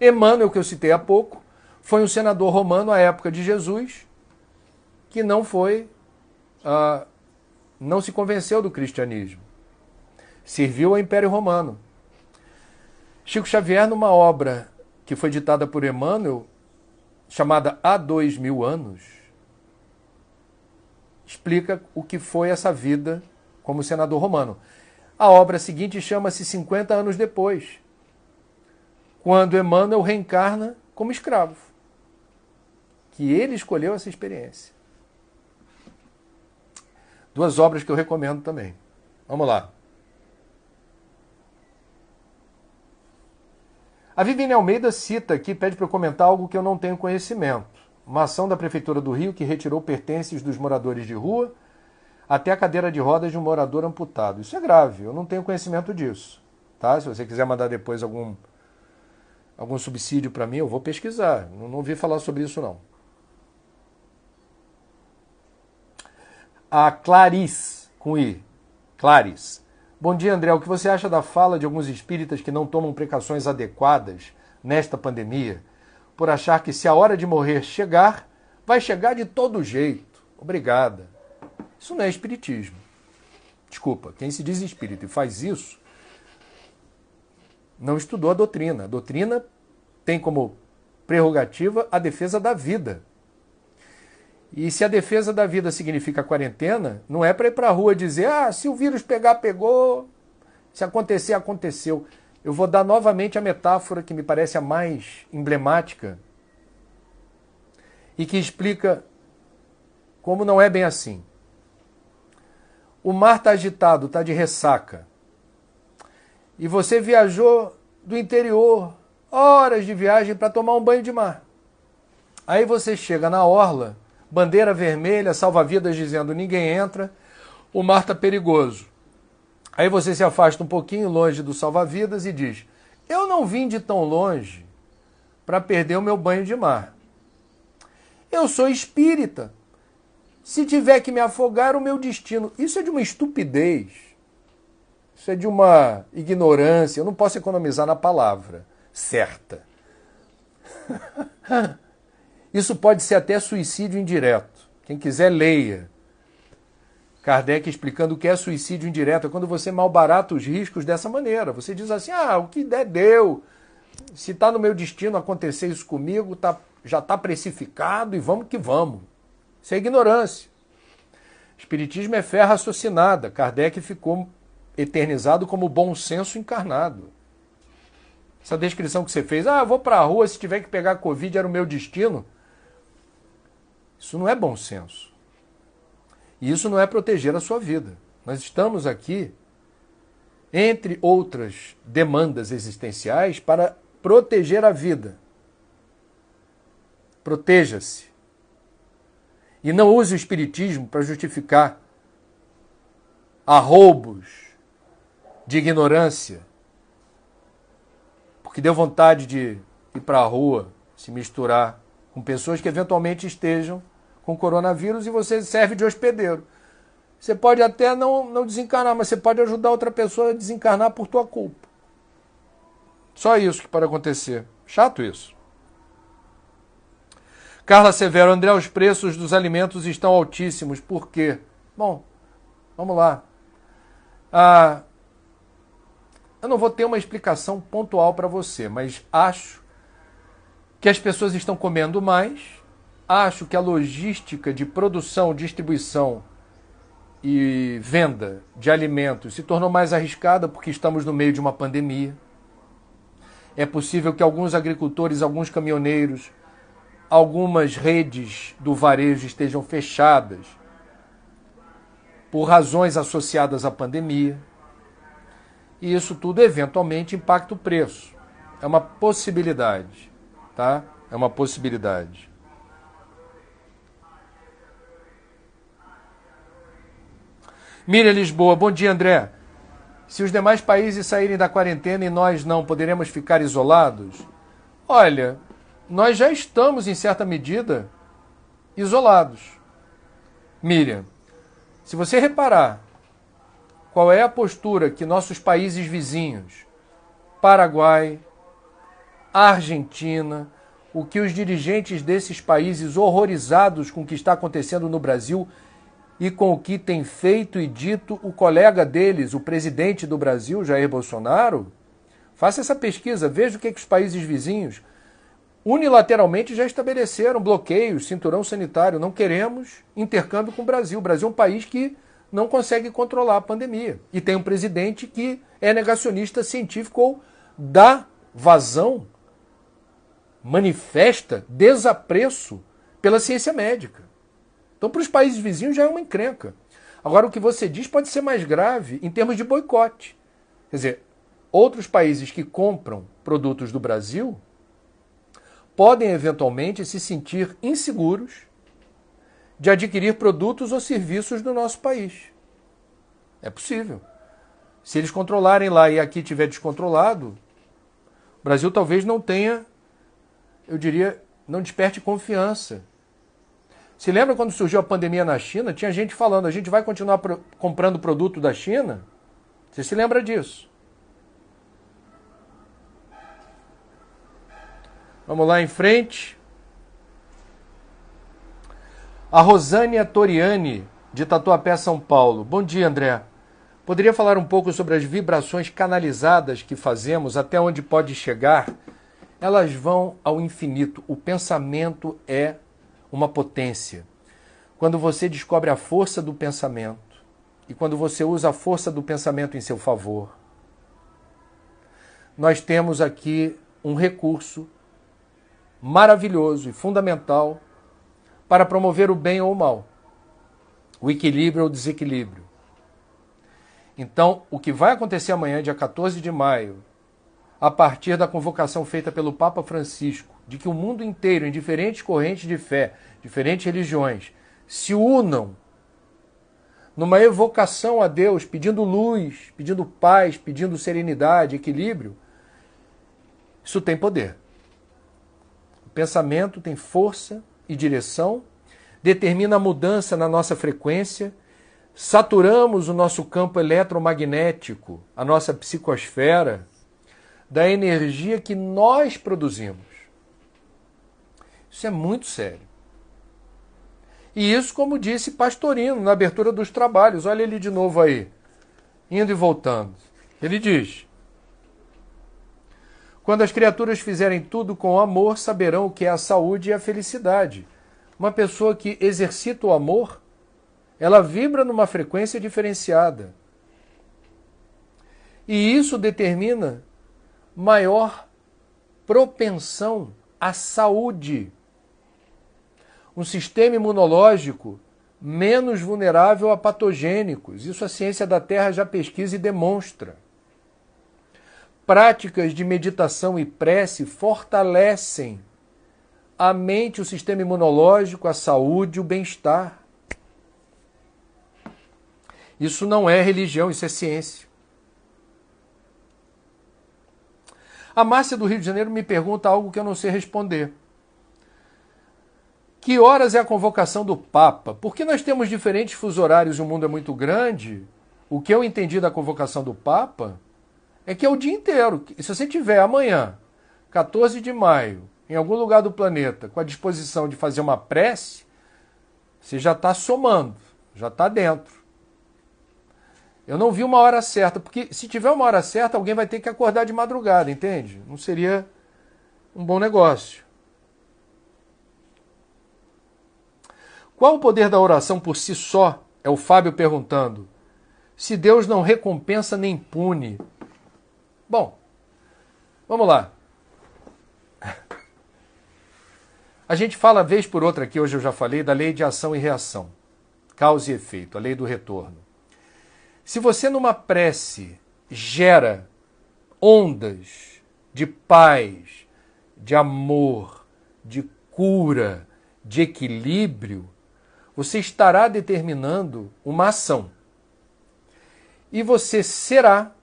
Emmanuel, que eu citei há pouco, foi um senador romano à época de Jesus, que não se convenceu do cristianismo. Serviu ao Império Romano. Chico Xavier, numa obra que foi ditada por Emmanuel, chamada Há 2000 anos, explica o que foi essa vida como senador romano. A obra seguinte chama-se 50 anos depois, quando Emmanuel reencarna como escravo, que ele escolheu essa experiência. 2 obras que eu recomendo também. Vamos lá. A Viviane Almeida cita aqui, pede para eu comentar algo que eu não tenho conhecimento. Uma ação da Prefeitura do Rio que retirou pertences dos moradores de rua até a cadeira de rodas de um morador amputado. Isso é grave, eu não tenho conhecimento disso. Tá? Se você quiser mandar depois algum subsídio para mim, eu vou pesquisar. Não ouvi falar sobre isso, não. A Clarice, com I. Clarice. Bom dia, André. O que você acha da fala de alguns espíritas que não tomam precauções adequadas nesta pandemia, por achar que se a hora de morrer chegar, vai chegar de todo jeito? Obrigada. Isso não é espiritismo. Desculpa, quem se diz espírita e faz isso, não estudou a doutrina. A doutrina tem como prerrogativa a defesa da vida. E se a defesa da vida significa quarentena, não é para ir para a rua dizer, se o vírus pegar, pegou, se acontecer, aconteceu. Eu vou dar novamente a metáfora que me parece a mais emblemática e que explica como não é bem assim. O mar está agitado, está de ressaca. E você viajou do interior, horas de viagem para tomar um banho de mar. Aí você chega na orla, bandeira vermelha, salva-vidas dizendo ninguém entra, o mar está perigoso. Aí você se afasta um pouquinho longe do salva-vidas e diz, eu não vim de tão longe para perder o meu banho de mar. Eu sou espírita. Se tiver que me afogar, o meu destino. Isso é de uma estupidez. Isso é de uma ignorância. Eu não posso economizar na palavra certa. Isso pode ser até suicídio indireto. Quem quiser, leia. Kardec explicando o que é suicídio indireto. É quando você malbarata os riscos dessa maneira. Você diz assim, o que der, deu. Se está no meu destino acontecer isso comigo, já está precificado e vamos que vamos. Isso é ignorância. Espiritismo é fé raciocinada. Kardec ficou eternizado como bom senso encarnado. Essa descrição que você fez, eu vou para a rua, se tiver que pegar Covid era o meu destino. Isso não é bom senso. E isso não é proteger a sua vida. Nós estamos aqui, entre outras demandas existenciais, para proteger a vida. Proteja-se. E não use o espiritismo para justificar arroubos de ignorância, porque deu vontade de ir para a rua, se misturar com pessoas que eventualmente estejam com coronavírus e você serve de hospedeiro. Você pode até não desencarnar, mas você pode ajudar outra pessoa a desencarnar por tua culpa. Só isso que pode acontecer. Chato isso. Carla Severo, André, os preços dos alimentos estão altíssimos. Por quê? Bom, vamos lá. Eu não vou ter uma explicação pontual para você, mas acho que as pessoas estão comendo mais, acho que a logística de produção, distribuição e venda de alimentos se tornou mais arriscada porque estamos no meio de uma pandemia. É possível que alguns agricultores, alguns caminhoneiros, algumas redes do varejo estejam fechadas por razões associadas à pandemia. E isso tudo eventualmente impacta o preço. É uma possibilidade, tá? É uma possibilidade. Miriam Lisboa, bom dia, André. Se os demais países saírem da quarentena e nós não, poderemos ficar isolados? Olha, nós já estamos, em certa medida, isolados. Miriam, se você reparar qual é a postura que nossos países vizinhos, Paraguai, Argentina, o que os dirigentes desses países, horrorizados com o que está acontecendo no Brasil e com o que tem feito e dito o colega deles, o presidente do Brasil, Jair Bolsonaro, faça essa pesquisa, veja o que os países vizinhos unilateralmente já estabeleceram bloqueios, cinturão sanitário. Não queremos intercâmbio com o Brasil. O Brasil é um país que não consegue controlar a pandemia. E tem um presidente que é negacionista científico ou dá vazão, manifesta desapreço pela ciência médica. Então, para os países vizinhos já é uma encrenca. Agora, o que você diz pode ser mais grave em termos de boicote. Quer dizer, outros países que compram produtos do Brasil podem eventualmente se sentir inseguros de adquirir produtos ou serviços do nosso país. É possível. Se eles controlarem lá e aqui estiver descontrolado, o Brasil talvez não tenha, eu diria, não desperte confiança. Se lembra quando surgiu a pandemia na China? Tinha gente falando, a gente vai continuar comprando produto da China? Você se lembra disso? Vamos lá em frente. A Rosânia Toriani, de Tatuapé, São Paulo. Bom dia, André. Poderia falar um pouco sobre as vibrações canalizadas que fazemos, até onde pode chegar? Elas vão ao infinito. O pensamento é uma potência. quando você descobre a força do pensamento e quando você usa a força do pensamento em seu favor, nós temos aqui um recurso maravilhoso e fundamental para promover o bem ou o mal, o equilíbrio ou o desequilíbrio. Então, o que vai acontecer amanhã, dia 14 de maio, a partir da convocação feita pelo Papa Francisco, de que o mundo inteiro, em diferentes correntes de fé, diferentes religiões, se unam numa evocação a Deus, pedindo luz, pedindo paz, pedindo serenidade, equilíbrio, isso tem poder. O pensamento tem força e direção, determina a mudança na nossa frequência, saturamos o nosso campo eletromagnético, a nossa psicosfera, da energia que nós produzimos. Isso é muito sério. E isso, como disse Pastorino na abertura dos trabalhos, olha ele de novo aí, indo e voltando. Ele diz: quando as criaturas fizerem tudo com amor, saberão o que é a saúde e a felicidade. Uma pessoa que exercita o amor, ela vibra numa frequência diferenciada. E isso determina maior propensão à saúde. Um sistema imunológico menos vulnerável a patogênicos. Isso a ciência da Terra já pesquisa e demonstra. Práticas de meditação e prece fortalecem a mente, o sistema imunológico, a saúde, o bem-estar. Isso não é religião, isso é ciência. A Márcia do Rio de Janeiro me pergunta algo que eu não sei responder. Que horas é a convocação do Papa? Porque nós temos diferentes fusos horários e o mundo é muito grande. O que eu entendi da convocação do Papa é que é o dia inteiro. Se você tiver amanhã, 14 de maio, em algum lugar do planeta, com a disposição de fazer uma prece, você já está somando, já está dentro. Eu não vi uma hora certa, porque se tiver uma hora certa, alguém vai ter que acordar de madrugada, entende? Não seria um bom negócio. Qual o poder da oração por si só? É o Fábio perguntando. Se Deus não recompensa nem pune. Bom, vamos lá. A gente fala vez por outra aqui, hoje eu já falei, da lei de ação e reação. Causa e efeito, a lei do retorno. Se você numa prece gera ondas de paz, de amor, de cura, de equilíbrio, você estará determinando uma ação. E você será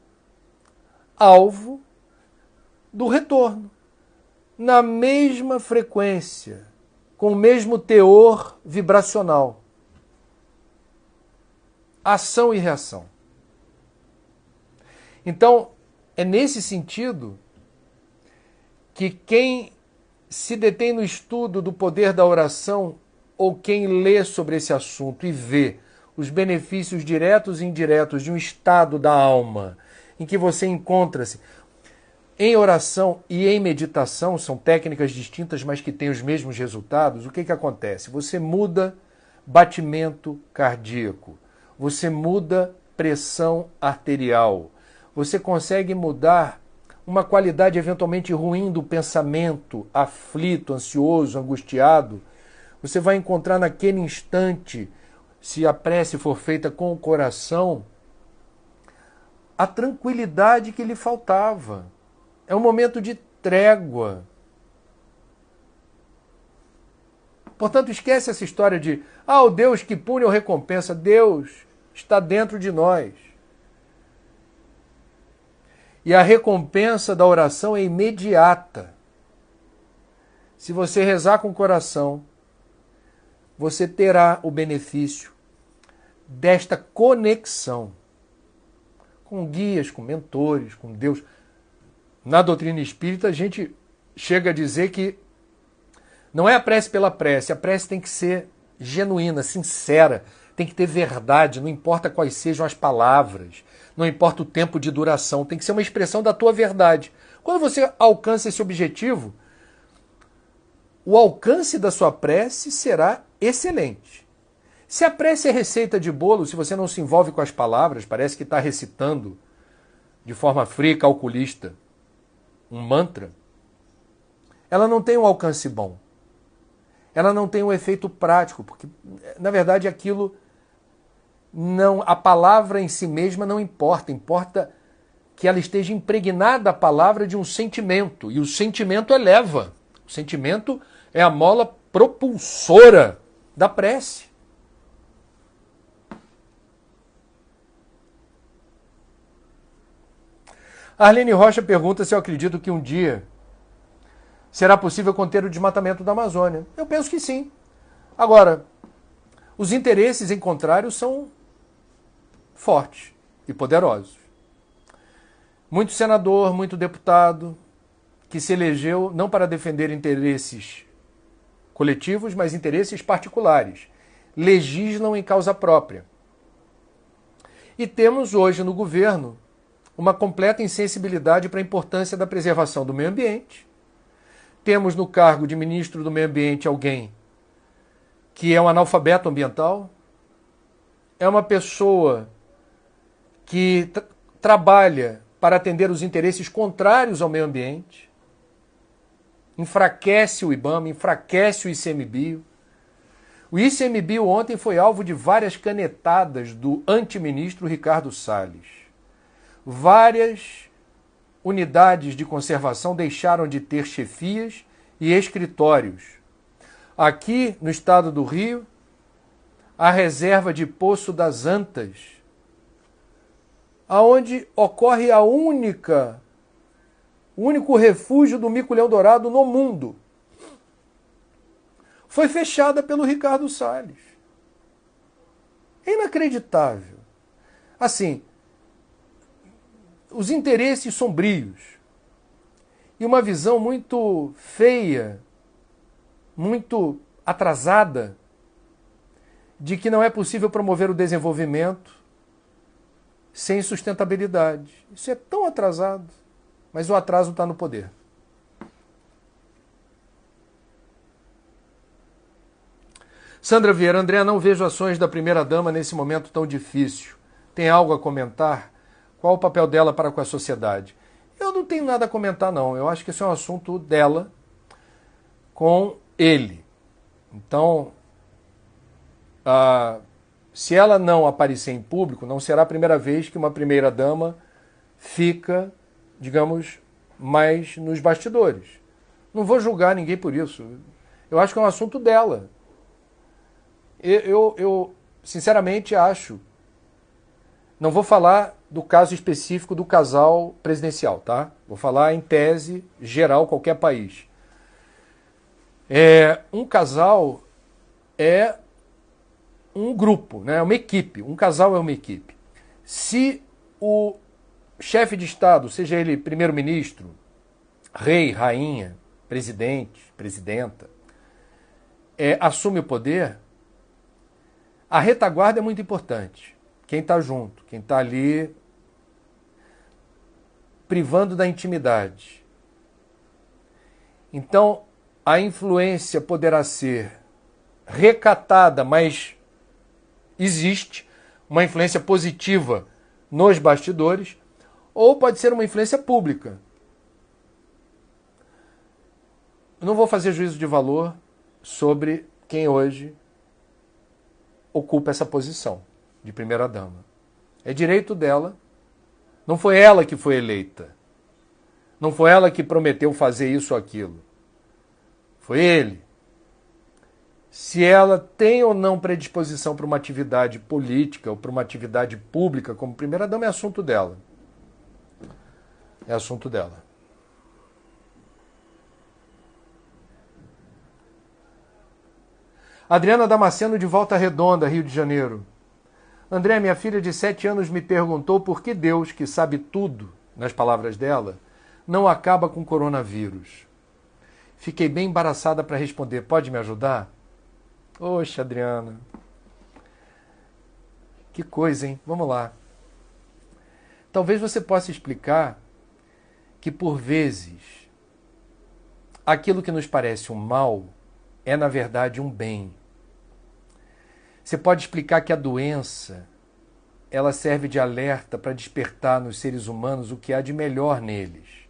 alvo do retorno, na mesma frequência, com o mesmo teor vibracional. Ação e reação. Então, é nesse sentido que quem se detém no estudo do poder da oração ou quem lê sobre esse assunto e vê os benefícios diretos e indiretos de um estado da alma em que você encontra-se em oração e em meditação, são técnicas distintas, mas que têm os mesmos resultados, o que acontece? Você muda batimento cardíaco, você muda pressão arterial, você consegue mudar uma qualidade eventualmente ruim do pensamento, aflito, ansioso, angustiado. Você vai encontrar naquele instante, se a prece for feita com o coração, a tranquilidade que lhe faltava. É um momento de trégua. Portanto, esquece essa história de o Deus que pune ou recompensa. Deus está dentro de nós. E a recompensa da oração é imediata. Se você rezar com o coração, você terá o benefício desta conexão com guias, com mentores, com Deus. Na doutrina espírita, a gente chega a dizer que não é a prece pela prece, a prece tem que ser genuína, sincera, tem que ter verdade, não importa quais sejam as palavras, não importa o tempo de duração, tem que ser uma expressão da tua verdade. Quando você alcança esse objetivo, o alcance da sua prece será excelente. Se a prece é receita de bolo, se você não se envolve com as palavras, parece que está recitando de forma fria e calculista um mantra, ela não tem um alcance bom. Ela não tem um efeito prático, porque, na verdade, aquilo não, a palavra em si mesma não importa. Importa que ela esteja impregnada, a palavra, de um sentimento. E o sentimento eleva. O sentimento é a mola propulsora da prece. Arlene Rocha pergunta se eu acredito que um dia será possível conter o desmatamento da Amazônia. Eu penso que sim. Agora, os interesses em contrário são fortes e poderosos. Muito senador, muito deputado que se elegeu não para defender interesses coletivos, mas interesses particulares. Legislam em causa própria. E temos hoje no governo uma completa insensibilidade para a importância da preservação do meio ambiente. Temos no cargo de ministro do meio ambiente alguém que é um analfabeto ambiental, é uma pessoa que trabalha para atender os interesses contrários ao meio ambiente, enfraquece o IBAMA, enfraquece o ICMBio. O ICMBio ontem foi alvo de várias canetadas do antiministro Ricardo Salles. Várias unidades de conservação deixaram de ter chefias e escritórios. Aqui, no estado do Rio, a reserva de Poço das Antas, aonde ocorre o único refúgio do mico-leão-dourado no mundo, foi fechada pelo Ricardo Salles. É inacreditável. Assim, os interesses sombrios e uma visão muito feia, muito atrasada, de que não é possível promover o desenvolvimento sem sustentabilidade. Isso é tão atrasado, mas o atraso está no poder. Sandra Vieira, André, não vejo ações da primeira-dama nesse momento tão difícil. Tem algo a comentar? Qual o papel dela para com a sociedade? Eu não tenho nada a comentar, não. Eu acho que esse é um assunto dela com ele. Então, se ela não aparecer em público, não será a primeira vez que uma primeira-dama fica, digamos, mais nos bastidores. Não vou julgar ninguém por isso. Eu acho que é um assunto dela. Eu sinceramente acho. Não vou falar do caso específico do casal presidencial, tá? Vou falar em tese geral, qualquer país. Um casal é um grupo, né? Uma equipe. Um casal é uma equipe. Se o chefe de Estado, seja ele primeiro-ministro, rei, rainha, presidente, presidenta, assume o poder, a retaguarda é muito importante. Quem está junto, quem está ali privando da intimidade. Então, a influência poderá ser recatada, mas existe uma influência positiva nos bastidores, ou pode ser uma influência pública. Eu não vou fazer juízo de valor sobre quem hoje ocupa essa posição de primeira-dama. É direito dela. Não foi ela que foi eleita. Não foi ela que prometeu fazer isso ou aquilo. Foi ele. Se ela tem ou não predisposição para uma atividade política ou para uma atividade pública como primeira-dama, é assunto dela. É assunto dela. Adriana Damasceno, de Volta Redonda, Rio de Janeiro. André, minha filha de 7 anos me perguntou por que Deus, que sabe tudo, nas palavras dela, não acaba com o coronavírus. Fiquei bem embaraçada para responder. Pode me ajudar? Oxe, Adriana. Que coisa, hein? Vamos lá. Talvez você possa explicar que, por vezes, aquilo que nos parece um mal é, na verdade, um bem. Você pode explicar que a doença, ela serve de alerta para despertar nos seres humanos o que há de melhor neles.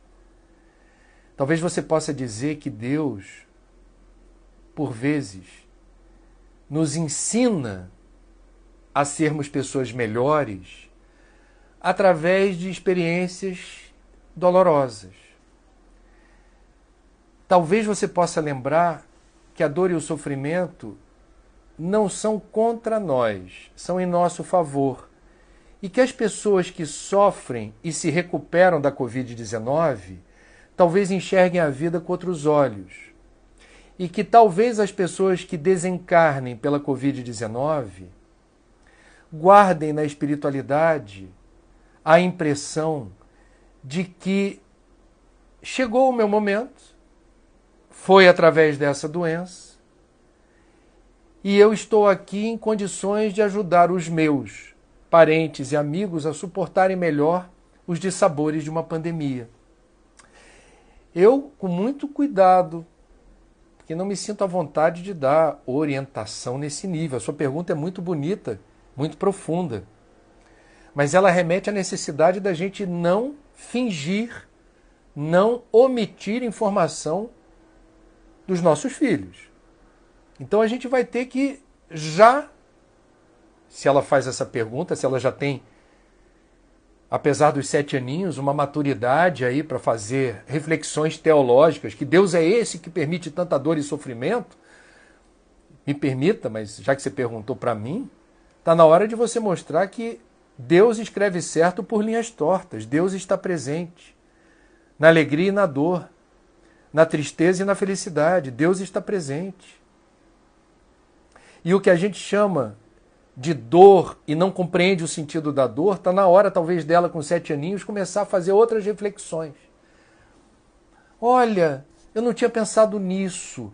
Talvez você possa dizer que Deus, por vezes, nos ensina a sermos pessoas melhores através de experiências dolorosas. Talvez você possa lembrar que a dor e o sofrimento não são contra nós, são em nosso favor. E que as pessoas que sofrem e se recuperam da Covid-19 talvez enxerguem a vida com outros olhos. E que talvez as pessoas que desencarnem pela Covid-19 guardem na espiritualidade a impressão de que chegou o meu momento, foi através dessa doença, e eu estou aqui em condições de ajudar os meus parentes e amigos a suportarem melhor os dissabores de uma pandemia. Eu, com muito cuidado, porque não me sinto à vontade de dar orientação nesse nível. A sua pergunta é muito bonita, muito profunda, mas ela remete à necessidade da gente não fingir, não omitir informação dos nossos filhos. Então a gente vai ter que já, se ela faz essa pergunta, se ela já tem, apesar dos 7 aninhos, uma maturidade aí para fazer reflexões teológicas, que Deus é esse que permite tanta dor e sofrimento, me permita, mas já que você perguntou para mim, está na hora de você mostrar que Deus escreve certo por linhas tortas. Deus está presente na alegria e na dor, na tristeza e na felicidade. Deus está presente. E o que a gente chama de dor e não compreende o sentido da dor, está na hora, talvez, dela com 7 aninhos, começar a fazer outras reflexões. Olha, eu não tinha pensado nisso.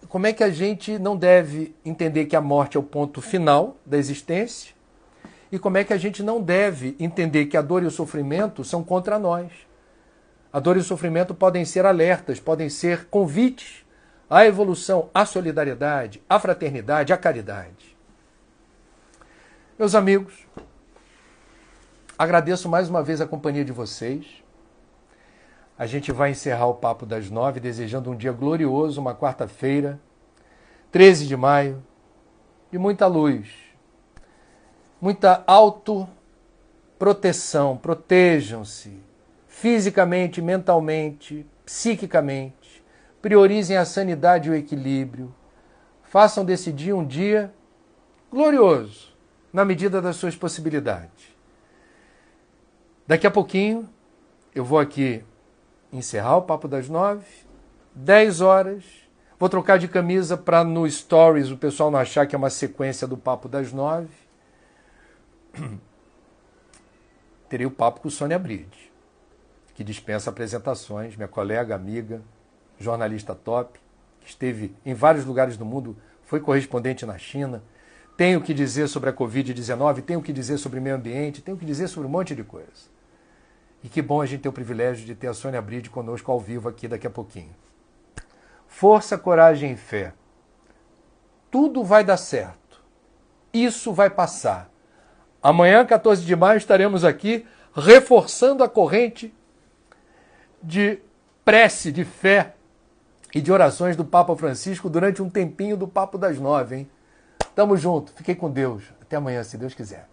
Como é que a gente não deve entender que a morte é o ponto final da existência? E como é que a gente não deve entender que a dor e o sofrimento são contra nós? A dor e o sofrimento podem ser alertas, podem ser convites à evolução, à solidariedade, à fraternidade, à caridade. Meus amigos, agradeço mais uma vez a companhia de vocês. A gente vai encerrar o Papo das 9, desejando um dia glorioso, uma quarta-feira, 13 de maio, de muita luz, muita autoproteção. Protejam-se fisicamente, mentalmente, psiquicamente. Priorizem a sanidade e o equilíbrio. Façam desse dia um dia glorioso, na medida das suas possibilidades. Daqui a pouquinho, eu vou aqui encerrar o Papo das 9, 10 horas. Vou trocar de camisa para no Stories o pessoal não achar que é uma sequência do Papo das 9. Terei o papo com Sônia Bride, que dispensa apresentações, minha colega, amiga, jornalista top, que esteve em vários lugares do mundo, foi correspondente na China. Tenho o que dizer sobre a Covid-19, tenho o que dizer sobre meio ambiente, tenho o que dizer sobre um monte de coisa. E que bom a gente ter o privilégio de ter a Sônia Bride conosco ao vivo aqui daqui a pouquinho. Força, coragem e fé. Tudo vai dar certo. Isso vai passar. Amanhã, 14 de maio, estaremos aqui reforçando a corrente de prece, de fé e de orações do Papa Francisco durante um tempinho do Papo das 9, hein? Tamo junto. Fiquem com Deus. Até amanhã, se Deus quiser.